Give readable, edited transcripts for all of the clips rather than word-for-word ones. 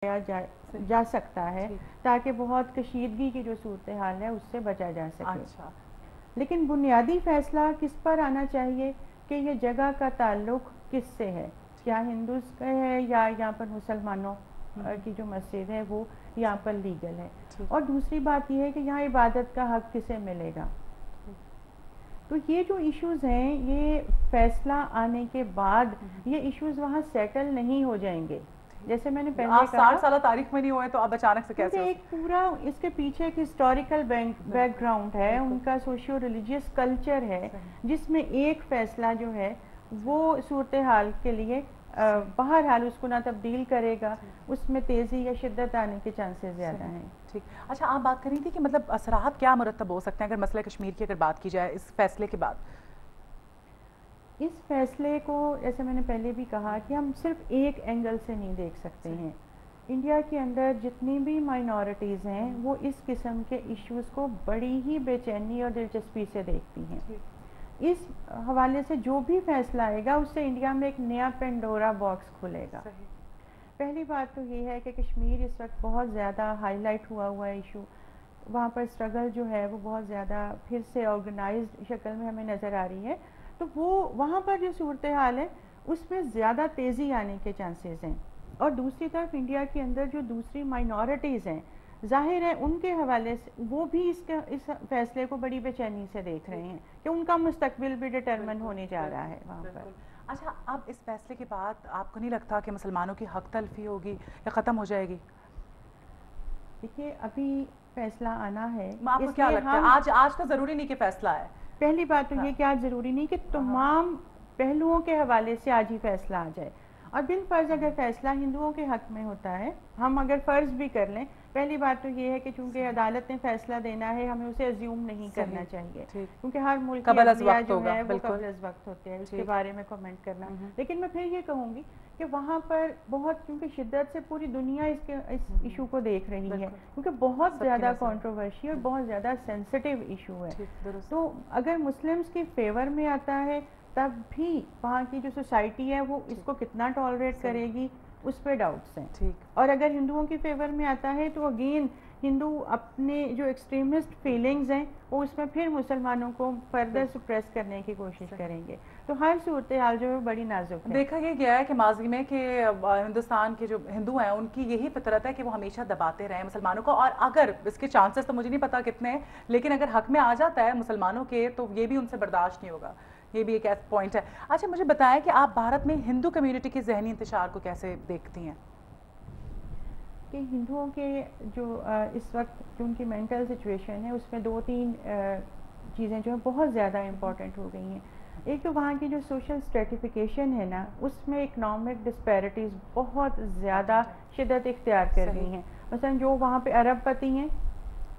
جا سکتا ہے تاکہ بہت کشیدگی کی جو صورتحال ہے اس سے بچا جا سکے. لیکن بنیادی فیصلہ کس پر آنا چاہیے کہ یہ جگہ کا تعلق کس سے ہے؟ کیا ہندوز کا ہے یا یہاں پر مسلمانوں کی جو مسجد ہے وہ یہاں پر لیگل ہے؟ اور دوسری بات یہ ہے کہ یہاں عبادت کا حق کسے ملے گا؟ تو یہ جو ایشوز ہیں یہ فیصلہ آنے کے بعد یہ ایشوز وہاں سیٹل نہیں ہو جائیں گے. جیسے میں نے پہلے کہا 60 سالہ تاریخ میں نہیں ہوئے تو اب اچانک سے کیسے؟ ایک پورا اس کے پیچھے ایک ہسٹوریکل بیک گراؤنڈ ہے, ان کا سوشیو ریلیجیس کلچر ہے جس میں ایک فیصلہ جو ہے وہ صورتحال کے لیے بہرحال اس کو نہ تبدیل کرے گا, اس میں تیزی یا شدت آنے کے چانسز زیادہ ہیں. ٹھیک. اچھا, آپ بات کر رہی تھی کہ مطلب اثرات کیا مرتب ہو سکتے ہیں اگر مسئلہ کشمیر کی اگر بات کی جائے اس فیصلے کے بعد؟ اس فیصلے کو جیسے میں نے پہلے بھی کہا کہ ہم صرف ایک اینگل سے نہیں دیکھ سکتے ہیں. انڈیا کے اندر جتنی بھی مائنورٹیز ہیں وہ اس قسم کے ایشوز کو بڑی ہی بے چینی اور دلچسپی سے دیکھتی ہیں. اس حوالے سے جو بھی فیصلہ آئے گا اس سے انڈیا میں ایک نیا پینڈورا باکس کھلے گا. پہلی بات تو یہ ہے کہ کشمیر اس وقت بہت زیادہ ہائی لائٹ ہوا ہے ایشو. وہاں پر اسٹرگل جو ہے وہ بہت زیادہ پھر سے آرگنائزڈ شکل میں ہمیں نظر آ رہی ہے. تو وہ وہاں پر جو صورتحال ہے اس میں زیادہ تیزی آنے کے چانسز ہیں. اور دوسری طرف انڈیا کے اندر جو دوسری مائنورٹیز ہیں ظاہر ہے ان کے حوالے سے وہ بھی اس فیصلے کو بڑی بے چینی سے دیکھ رہے ہیں کہ ان کا مستقبل بھی ڈٹرمن ہونے جا رہا ہے وہاں پر. اچھا, اب اس فیصلے کے بعد آپ کو نہیں لگتا کہ مسلمانوں کی حق تلفی ہوگی یا ختم ہو جائے گی؟ دیکھیے ابھی فیصلہ آنا ہے. آپ کو کیا لگتا ہے آج تو ضروری نہیں کہ فیصلہ ہے؟ پہلی بات تو یہ کہ آج ضروری نہیں کہ تمام پہلوؤں کے حوالے سے آج ہی فیصلہ آ جائے. اور بالفرض اگر فیصلہ ہندوؤں کے حق میں ہوتا ہے, ہم اگر فرض بھی کر لیں, پہلی بات تو یہ ہے کہ چونکہ عدالت نے فیصلہ دینا ہے ہمیں اسے ازیوم نہیں کرنا چاہیے, کیونکہ ہر ملک کی عدلیہ جو ہے وہ قبل از وقت ہوتے ہیں, اس کے بارے میں کمنٹ کرنا. لیکن میں پھر یہ کہوں گی کہ وہاں پر بہت کیونکہ شدت سے پوری دنیا اس ایشو کو دیکھ رہی ہے, کیونکہ بہت زیادہ کنٹروورشی اور بہت زیادہ سینسٹیو ایشو ہے. تو اگر مسلمز کی فیور میں آتا ہے تب بھی وہاں کی جو سوسائٹی ہے وہ اس کو کتنا ٹالریٹ کرے گی اس پہ ڈاؤٹس ہیں. اور اگر ہندوؤں کی فیور میں آتا ہے تو اگین ہندو اپنے جو ایکسٹریمسٹ فیلنگز ہیں وہ اس میں پھر مسلمانوں کو فردر سپریس کرنے کی کوشش کریں گے. تو ہر صورتحال جو ہے بڑی نازک ہے. دیکھا یہ گیا ہے کہ ماضی میں کہ ہندوستان کے جو ہندو ہیں ان کی یہی فطرت ہے کہ وہ ہمیشہ دباتے رہے مسلمانوں کو, اور اگر اس کے چانسز تو مجھے نہیں پتا کتنے ہیں, لیکن اگر حق میں آ جاتا ہے مسلمانوں کے تو یہ بھی ان سے برداشت نہیں ہوگا. یہ بھی ایک ایسا پوائنٹ ہے. اچھا, مجھے بتائیں کہ آپ بھارت میں ہندو کمیونٹی کے ذہنی انتشار کو کیسے دیکھتی ہیں؟ کہ ہندوؤں کے جو اس وقت جو ان کی مینٹل سچویشن ہے اس میں دو تین چیزیں جو ہیں بہت زیادہ امپورٹنٹ ہو گئی ہیں. ایک تو وہاں کی جو سوشل اسٹریٹیفیکیشن ہے نا اس میں اکنامک ڈسپیرٹیز بہت زیادہ شدت اختیار کر گئی ہیں. مثلا جو وہاں پہ ارب پتی ہیں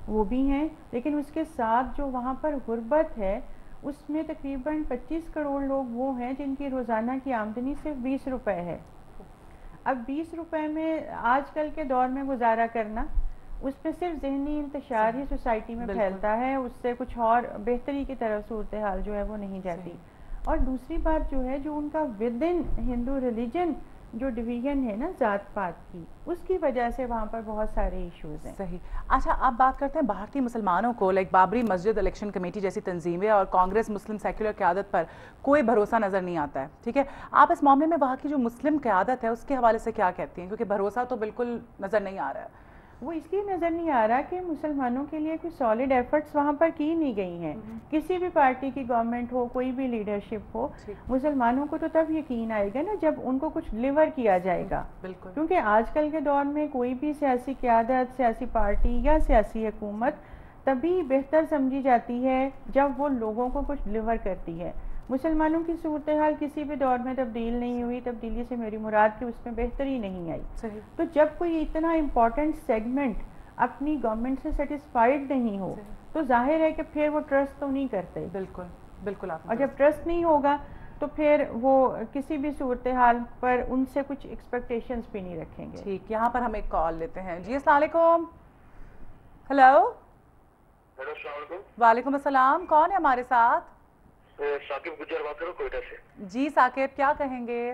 وہ بھی ہیں, لیکن اس کے ساتھ جو وہاں پر غربت ہے اس میں تقریباً 25 کروڑ لوگ وہ ہیں جن کی روزانہ کی آمدنی صرف 20 روپے ہے. اب 20 روپے میں آج کل کے دور میں گزارا کرنا, اس پہ صرف ذہنی انتشار ہی سوسائٹی میں پھیلتا ہے, اس سے کچھ اور بہتری کی طرف صورتحال جو ہے وہ نہیں جاتی. اور دوسری بات جو ہے جو ان کا ود ان ہندو ریلیجن جو ڈویژن ہے نا ذات پات کی, اس کی وجہ سے وہاں پر بہت سارے ایشوز ہیں. صحیح. اچھا, آپ بات کرتے ہیں بھارتی مسلمانوں کو لائک بابری مسجد الیکشن کمیٹی جیسی تنظیمیں اور کانگریس مسلم سیکولر قیادت پر کوئی بھروسہ نظر نہیں آتا ہے, ٹھیک ہے, آپ اس معاملے میں وہاں کی جو مسلم قیادت ہے اس کے حوالے سے کیا کہتی ہیں؟ کیونکہ بھروسہ تو بالکل نظر نہیں آ رہا ہے. وہ اس لیے نظر نہیں آ رہا کہ مسلمانوں کے لیے کوئی سالڈ ایفرٹس وہاں پر کی نہیں گئی ہیں. کسی بھی پارٹی کی گورنمنٹ ہو, کوئی بھی لیڈرشپ ہو, مسلمانوں کو تو تب یقین آئے گا نا جب ان کو کچھ ڈلیور کیا جائے گا. کیونکہ آج کل کے دور میں کوئی بھی سیاسی قیادت, سیاسی پارٹی یا سیاسی حکومت تبھی بہتر سمجھی جاتی ہے جب وہ لوگوں کو کچھ ڈلیور کرتی ہے. مسلمانوں کی صورتحال کسی بھی دور میں تبدیل نہیں ہوئی. تبدیلی سے میری مراد کہ اس میں بہتری نہیں آئی. تو جب کوئی اتنا امپورٹنٹ سیگمنٹ اپنی گورنمنٹ سے سیٹسفائیڈ نہیں ہو تو ظاہر ہے کہ پھر وہ ٹرسٹ تو نہیں کرتے. بالکل بالکل. اور جب ٹرسٹ نہیں ہوگا تو پھر وہ کسی بھی صورتحال پر ان سے کچھ ایکسپیکٹیشنز بھی نہیں رکھیں گے. ٹھیک, یہاں پر ہم ایک کال لیتے ہیں. جی السلام علیکم. ہیلو. ہیلو, السلام علیکم. وعلیکم السلام. کون ہے ہمارے ساتھ؟ ثاقب گجر بات کرو کوئٹہ سے. جی ثاقب, کیا کہیں گے؟